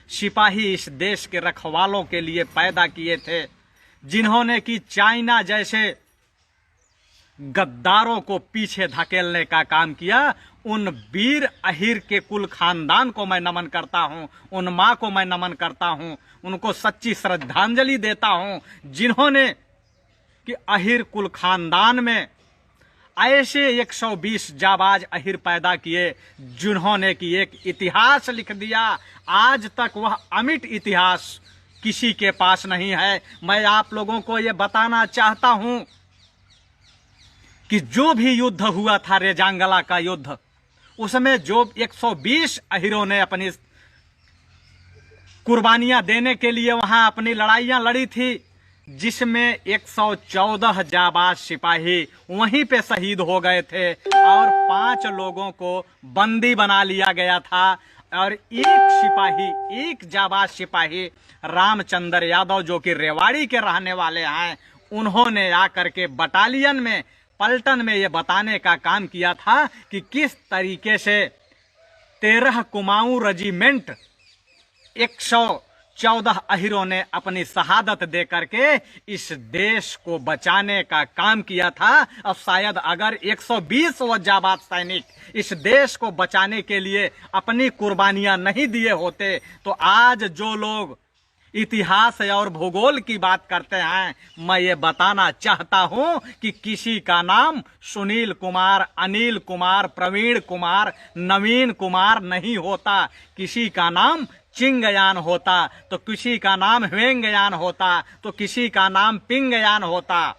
सिपाही इस देश के रखवालों के लिए पैदा किए थे, जिन्होंने कि चाइना जैसे गद्दारों को पीछे धकेलने का काम किया। उन वीर अहिर के कुल खानदान को मैं नमन करता हूं, उन मां को मैं नमन करता हूं, उनको सच्ची श्रद्धांजलि देता हूं, जिन्होंने कि अहिर कुल खानदान में ऐसे 120 जाबाज अहिर पैदा किए, जिन्होंने कि एक इतिहास लिख दिया। आज तक वह अमिट इतिहास किसी के पास नहीं है। मैं आप लोगों को यह बताना चाहता हूं कि जो भी युद्ध हुआ था, रेजांगला का युद्ध, उसमें जो 120 अहिरों ने अपनी कुर्बानियां देने के लिए वहां अपनी लड़ाइयां लड़ी थी, जिसमें 114 जाबाज सिपाही वहीं पे शहीद हो गए थे और 5 लोगों को बंदी बना लिया गया था। और एक जाबाज सिपाही रामचंद्र यादव, जो कि रेवाड़ी के रहने वाले हैं, उन्होंने आकर के बटालियन में, पलटन में ये बताने का काम किया था कि किस तरीके से 13 कुमाऊं रेजिमेंट 114 अहिरों ने अपनी शहादत दे करके इस देश को बचाने का काम किया था। अब शायद अगर 120 जाबाज सैनिक इस देश को बचाने के लिए अपनी कुर्बानियां नहीं दिए होते, तो आज जो लोग इतिहास और भूगोल की बात करते हैं, मैं ये बताना चाहता हूं कि किसी का नाम सुनील कुमार, अनिल कुमार, प्रवीण कुमार, नवीन कुमार नहीं होता। किसी का नाम चिंगयान होता, तो किसी का नाम ह्वेंगयान होता, तो किसी का नाम पिंगयान होता।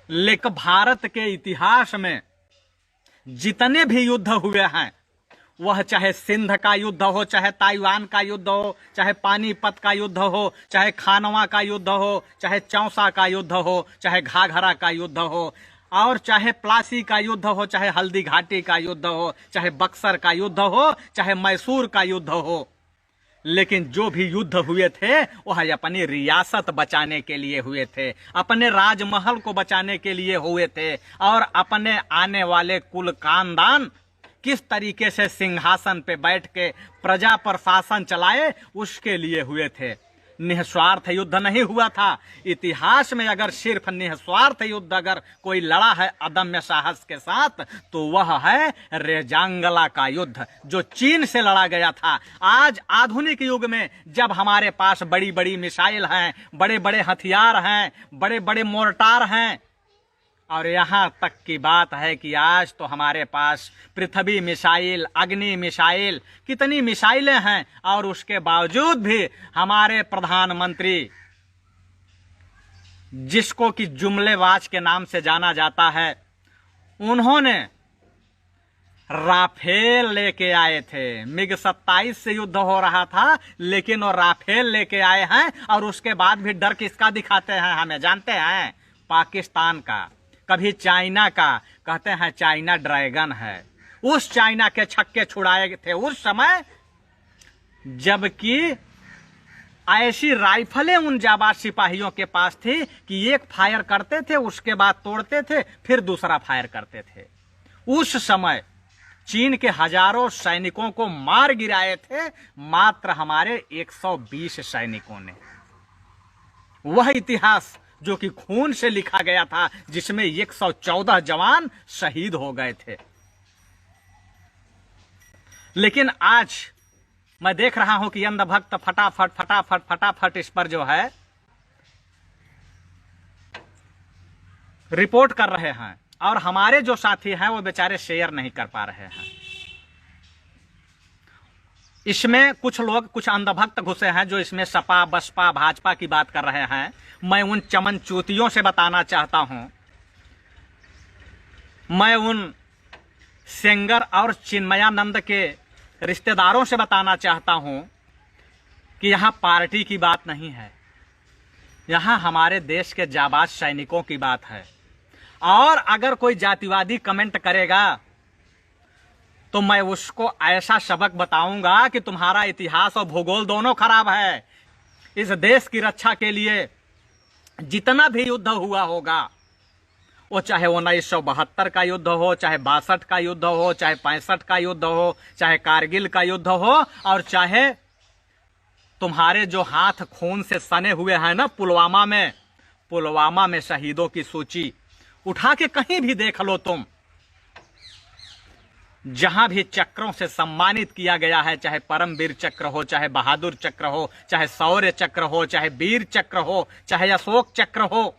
लेकिन भारत के इतिहास में जितने भी युद्ध हुए हैं, वह चाहे सिंध का युद्ध हो, चाहे ताइवान का युद्ध हो, चाहे पानीपत का युद्ध हो, चाहे खानवा का युद्ध हो, चाहे चौसा का युद्ध हो, चाहे घाघरा का युद्ध हो, और चाहे प्लासी का युद्ध हो, चाहे हल्दी घाटी का युद्ध हो, चाहे बक्सर का युद्ध हो, चाहे मैसूर का युद्ध हो, लेकिन जो भी युद्ध हुए थे वह अपनी रियासत बचाने के लिए हुए थे, अपने राजमहल को बचाने के लिए हुए थे, और अपने आने वाले कुल खानदान किस तरीके से सिंहासन पे बैठ के प्रजा पर शासन चलाए, उसके लिए हुए थे। निस्वार्थ युद्ध नहीं हुआ था। इतिहास में अगर सिर्फ निस्वार्थ युद्ध अगर कोई लड़ा है अदम्य साहस के साथ, तो वह है रेजांगला का युद्ध, जो चीन से लड़ा गया था। आज आधुनिक युग में जब हमारे पास बड़ी बड़ी मिसाइल हैं, बड़े बड़े हथियार हैं, बड़े बड़े मोर्टार हैं, और यहां तक की बात है कि आज तो हमारे पास पृथ्वी मिसाइल, अग्नि मिसाइल, कितनी मिसाइलें हैं, और उसके बावजूद भी हमारे प्रधानमंत्री, जिसको कि जुमलेबाज के नाम से जाना जाता है, उन्होंने राफेल लेके आए थे। MiG-27 से युद्ध हो रहा था, लेकिन वो राफेल लेके आए हैं, और उसके बाद भी डर किसका दिखाते हैं हमें जानते हैं? पाकिस्तान का, कभी चाइना का, कहते हैं चाइना ड्रैगन है। उस चाइना के छक्के छुड़ाए थे उस समय, जबकि ऐसी राइफलें उन जाबाज सिपाहियों के पास थी कि एक फायर करते थे, उसके बाद तोड़ते थे, फिर दूसरा फायर करते थे। उस समय चीन के हजारों सैनिकों को मार गिराए थे मात्र हमारे 120 सैनिकों ने। वह इतिहास जो कि खून से लिखा गया था, जिसमें 114 जवान शहीद हो गए थे। लेकिन आज मैं देख रहा हूं कि अंधभक्त फटाफट फटाफट फटाफट इस पर जो है रिपोर्ट कर रहे हैं, और हमारे जो साथी हैं वो बेचारे शेयर नहीं कर पा रहे हैं। इसमें कुछ लोग, कुछ अंधभक्त घुसे हैं जो इसमें सपा, बसपा, भाजपा की बात कर रहे हैं। मैं उन चमन चूतियों से बताना चाहता हूं, मैं उन सेंगर और चिन्मयानंद के रिश्तेदारों से बताना चाहता हूं कि यहां पार्टी की बात नहीं है, यहां हमारे देश के जाबाज सैनिकों की बात है। और अगर कोई जातिवादी कमेंट करेगा तो मैं उसको ऐसा सबक बताऊंगा कि तुम्हारा इतिहास और भूगोल दोनों खराब है। इस देश की रक्षा के लिए जितना भी युद्ध हुआ होगा, वो चाहे 1972 का युद्ध हो, चाहे 62 का युद्ध हो, चाहे 65 का युद्ध हो, चाहे कारगिल का युद्ध हो, और चाहे तुम्हारे जो हाथ खून से सने हुए हैं ना पुलवामा में शहीदों की सूची उठा के कहीं भी देख लो तुम। जहां भी चक्रों से सम्मानित किया गया है, चाहे परमवीर चक्र हो, चाहे बहादुर चक्र हो, चाहे शौर्य चक्र हो, चाहे वीर चक्र हो, चाहे अशोक चक्र हो,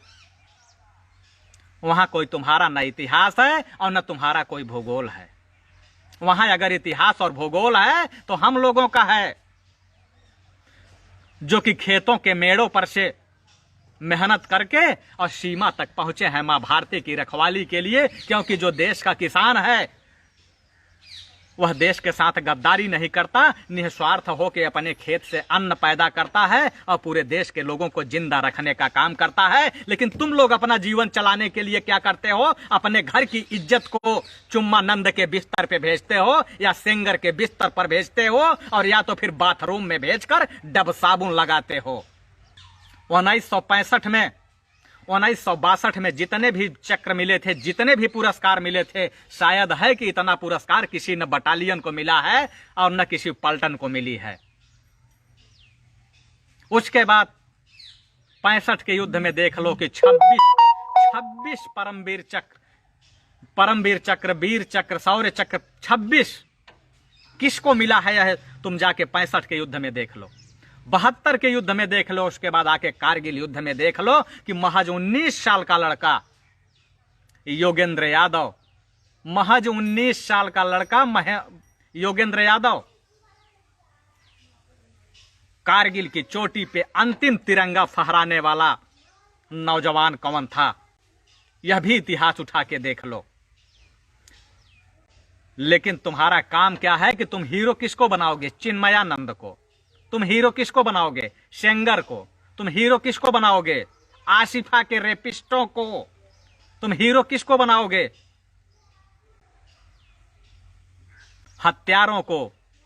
वहां कोई तुम्हारा न इतिहास है और न तुम्हारा कोई भूगोल है। वहां अगर इतिहास और भूगोल है तो हम लोगों का है, जो कि खेतों के मेड़ों पर से मेहनत करके और सीमा तक पहुंचे हैं मां भारती की रखवाली के लिए। क्योंकि जो देश का किसान है वह देश के साथ गद्दारी नहीं करता, निस्वार्थ होकर अपने खेत से अन्न पैदा करता है और पूरे देश के लोगों को जिंदा रखने का काम करता है। लेकिन तुम लोग अपना जीवन चलाने के लिए क्या करते हो? अपने घर की इज्जत को चुम्मानंद के बिस्तर पे भेजते हो या सेंगर के बिस्तर पर भेजते हो और या तो फिर बाथरूम में भेजकर डब साबुन लगाते हो। 1962 में जितने भी चक्र मिले थे, जितने भी पुरस्कार मिले थे, शायद है कि इतना पुरस्कार किसी न बटालियन को मिला है और न किसी पलटन को मिली है। उसके बाद 65 के युद्ध में देख लो कि 26 परमवीर चक्र, वीर चक्र, शौर्य चक्र 26 किसको मिला है यह तुम जाके 65 के युद्ध में देख लो, 72 के युद्ध में देख लो, उसके बाद आके कारगिल युद्ध में देख लो कि महज 19 साल का लड़का योगेंद्र यादव, महज 19 साल का लड़का योगेंद्र यादव कारगिल की चोटी पे अंतिम तिरंगा फहराने वाला नौजवान कौन था, यह भी इतिहास उठा के देख लो। लेकिन तुम्हारा काम क्या है कि तुम हीरो किसको बनाओगे? चिन्मयानंद को। तुम हीरो किसको बनाओगे? सेंगर को। तुम हीरो किसको बनाओगे? आसिफा के रेपिस्टों को। तुम हीरो किसको बनाओगे? हत्यारों को,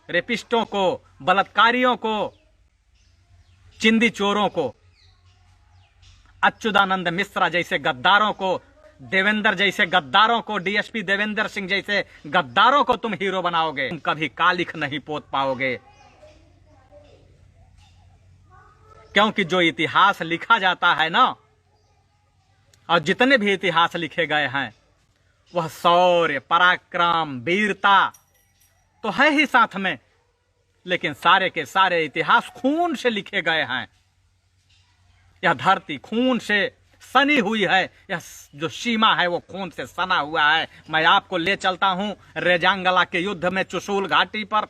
रेपिस्टों को, बलात्कारियों को, चिंदी चोरों को, अच्युतानंद मिश्रा जैसे गद्दारों को, देवेंद्र जैसे गद्दारों को, डीएसपी देवेंद्र सिंह जैसे गद्दारों को तुम हीरो बनाओगे। तुम कभी कालिख नहीं पोत पाओगे, क्योंकि जो इतिहास लिखा जाता है ना, और जितने भी इतिहास लिखे गए हैं, वह शौर्य, पराक्रम, वीरता तो है ही साथ में, लेकिन सारे के सारे इतिहास खून से लिखे गए हैं। यह धरती खून से सनी हुई है, यह जो सीमा है वो खून से सना हुआ है। मैं आपको ले चलता हूं रेजांगला के युद्ध में चुशूल घाटी पर।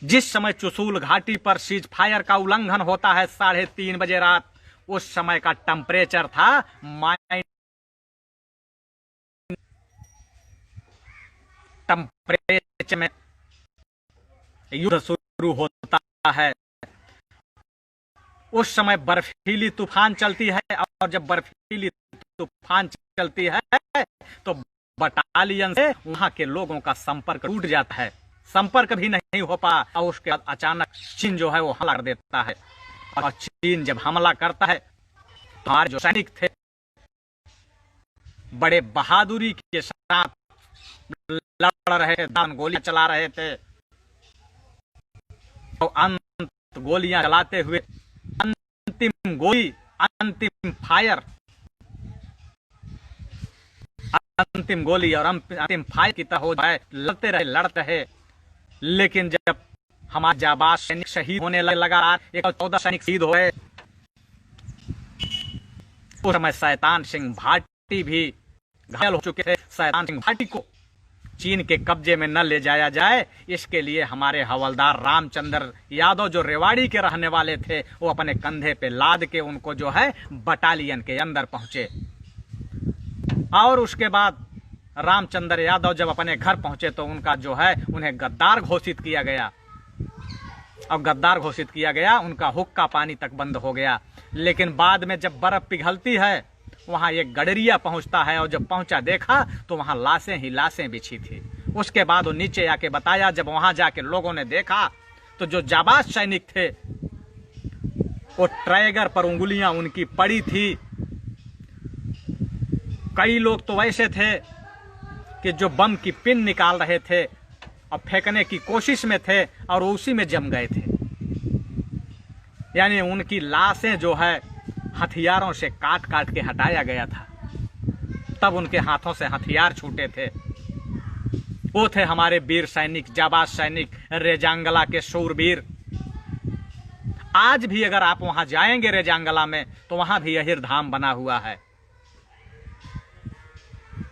जिस समय चुशूल घाटी पर सीज फायर का उल्लंघन होता है 3:30 बजे रात, उस समय का टेम्परेचर था टेम्परेचर में युद्ध शुरू होता है। उस समय बर्फीली तूफान चलती है, और जब बर्फीली तूफान चलती है तो बटालियन से वहां के लोगों का संपर्क टूट जाता है, संपर्क भी नहीं हो पा, और उसके बाद अचानक चीन जो है वो हमला कर देता है। और चीन जब हमला करता है तो हमारे जो सैनिक थे बड़े बहादुरी के साथ लड़ रहे थे, गोलियां चला रहे थे, तो गोलियां चलाते हुए अंतिम गोली, अंतिम फायर, अंतिम गोली और अंतिम फायर की तरह हो जाए, लड़ते रहे। लेकिन जब हमारे जाबाज सैनिक शहीद होने लगा, 114 सैनिक शहीद हो गए, उस समय शैतान सिंह भाटी भी घायल हो चुके थे। शैतान सिंह भाटी को चीन के कब्जे में न ले जाया जाए, इसके लिए हमारे हवलदार रामचंद्र यादव जो रेवाड़ी के रहने वाले थे, वो अपने कंधे पे लाद के उनको जो है बटालियन के अंदर पहुंचे। और उसके बाद रामचंद्र यादव जब अपने घर पहुंचे तो उनका जो है उन्हें गद्दार घोषित किया गया, और गद्दार घोषित किया गया, उनका हुक्का पानी तक बंद हो गया। लेकिन बाद में जब बर्फ पिघलती है, वहां एक गडरिया पहुंचता है, और जब पहुंचा देखा तो वहां लाशें ही लाशें बिछी थी। उसके बाद वो नीचे आके बताया, जब वहां जाके लोगों ने देखा तो जो जाबाज सैनिक थे वो ट्रैगर पर उंगलियां उनकी पड़ी थी। कई लोग तो ऐसे थे कि जो बम की पिन निकाल रहे थे और फेंकने की कोशिश में थे और उसी में जम गए थे। यानी उनकी लाशें जो है हथियारों से काट काट के हटाया गया था, तब उनके हाथों से हथियार छूटे थे। वो थे हमारे वीर सैनिक, जाबाज सैनिक, रेजांगला के शूरवीर। आज भी अगर आप वहां जाएंगे रेजांगला में तो वहां भी अहिर धाम बना हुआ है।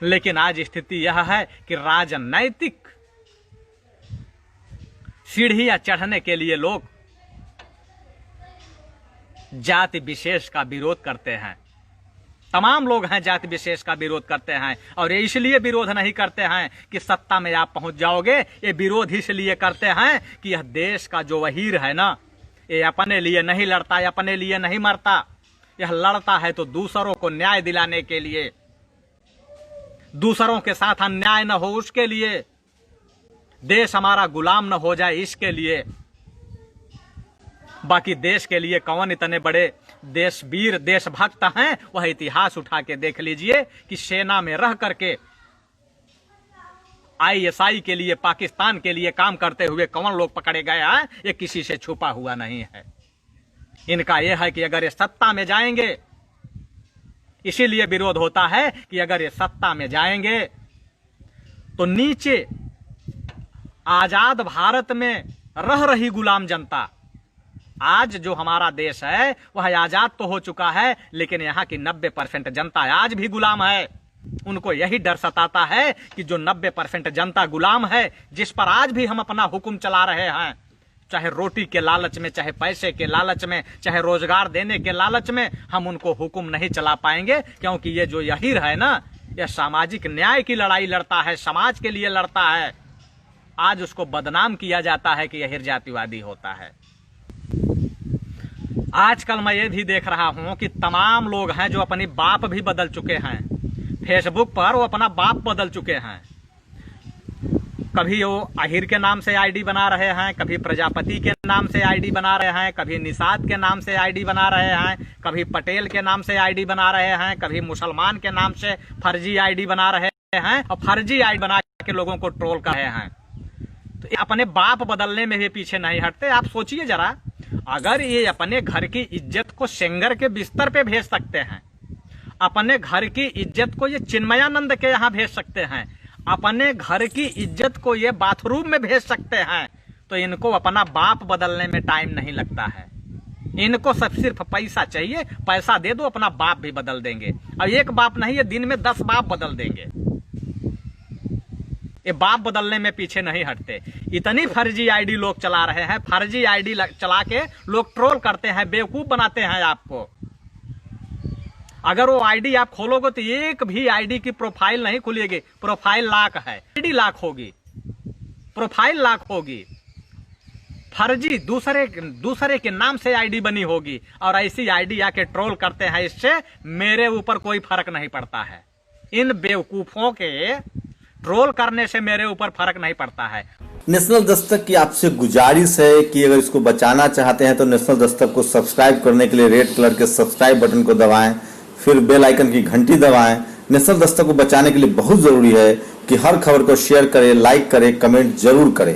लेकिन आज स्थिति यह है कि राजनैतिक सीढ़ियां चढ़ने के लिए लोग जाति विशेष का विरोध करते हैं। तमाम लोग हैं जाति विशेष का विरोध करते हैं, और ये इसलिए विरोध नहीं करते हैं कि सत्ता में आप पहुंच जाओगे। ये विरोध इसलिए करते हैं कि यह देश का जो वहीर है ना, ये अपने लिए नहीं लड़ता, ये अपने लिए नहीं मरता। यह लड़ता है तो दूसरों को न्याय दिलाने के लिए, दूसरों के साथ अन्याय न हो उसके लिए, देश हमारा गुलाम न हो जाए इसके लिए। बाकी देश के लिए कौन इतने बड़े देशवीर देशभक्त हैं, वह इतिहास उठा के देख लीजिए कि सेना में रह करके ISI के लिए, पाकिस्तान के लिए काम करते हुए कौन लोग पकड़े गए हैं, ये किसी से छुपा हुआ नहीं है। इनका यह है कि अगर ये सत्ता में जाएंगे, इसीलिए विरोध होता है कि अगर ये सत्ता में जाएंगे तो नीचे आजाद भारत में रह रही गुलाम जनता, आज जो हमारा देश है वह आजाद तो हो चुका है, लेकिन यहाँ की 90% जनता आज भी गुलाम है। उनको यही डर सताता है कि जो 90% जनता गुलाम है, जिस पर आज भी हम अपना हुक्म चला रहे हैं, चाहे रोटी के लालच में, चाहे पैसे के लालच में, चाहे रोजगार देने के लालच में, हम उनको हुक्म नहीं चला पाएंगे। क्योंकि ये जो यहीर है ना, यह सामाजिक न्याय की लड़ाई लड़ता है, समाज के लिए लड़ता है। आज उसको बदनाम किया जाता है कि यहीर जातिवादी होता है। आजकल मैं ये भी देख रहा हूं कि तमाम लोग हैं जो अपनी बाप भी बदल चुके हैं। फेसबुक पर वो अपना बाप बदल चुके हैं। कभी वो अहिर के नाम से आईडी बना रहे हैं, कभी प्रजापति के नाम से आईडी बना रहे हैं, कभी निषाद के नाम से आईडी बना रहे हैं, कभी पटेल के नाम से आईडी बना रहे हैं, कभी मुसलमान के नाम से फर्जी आईडी बना रहे हैं, और फर्जी आईडी बना के लोगों को ट्रोल कर रहे हैं। तो अपने बाप बदलने में भी पीछे नहीं हटते। आप सोचिए जरा, अगर ये अपने घर की इज्जत को सेंगर के बिस्तर पे भेज सकते हैं, अपने घर की इज्जत को ये चिन्मयानंद के यहाँ भेज सकते हैं, अपने घर की इज्जत को ये बाथरूम में भेज सकते हैं, तो इनको अपना बाप बदलने में टाइम नहीं लगता है। इनको सब सिर्फ पैसा चाहिए, पैसा दे दो अपना बाप भी बदल देंगे। अब एक बाप नहीं, ये दिन में 10 बाप बदल देंगे। ये बाप बदलने में पीछे नहीं हटते। इतनी फर्जी आईडी लोग चला रहे हैं, फर्जी आईडी चला के लोग ट्रोल करते हैं, बेवकूफ बनाते हैं आपको। अगर वो आईडी आप खोलोगे तो एक भी आईडी की प्रोफाइल नहीं खुलेगी। प्रोफाइल लाख है, आईडी लाख होगी, प्रोफाइल लाख होगी। फर्जी दूसरे के नाम से आईडी बनी होगी, और ऐसी आईडी आके ट्रोल करते हैं। इससे मेरे ऊपर कोई फर्क नहीं पड़ता है। इन बेवकूफों के ट्रोल करने से मेरे ऊपर फर्क नहीं पड़ता है। नेशनल दस्तक की आपसे गुजारिश है कि अगर इसको बचाना चाहते हैं तो नेशनल दस्तक को सब्सक्राइब करने के लिए रेड कलर के सब्सक्राइब बटन को दबाएं, फिर बेल आइकन की घंटी दबाएं। नेशनल दस्तक को बचाने के लिए बहुत जरूरी है कि हर खबर को शेयर करें, लाइक करें, कमेंट जरूर करें।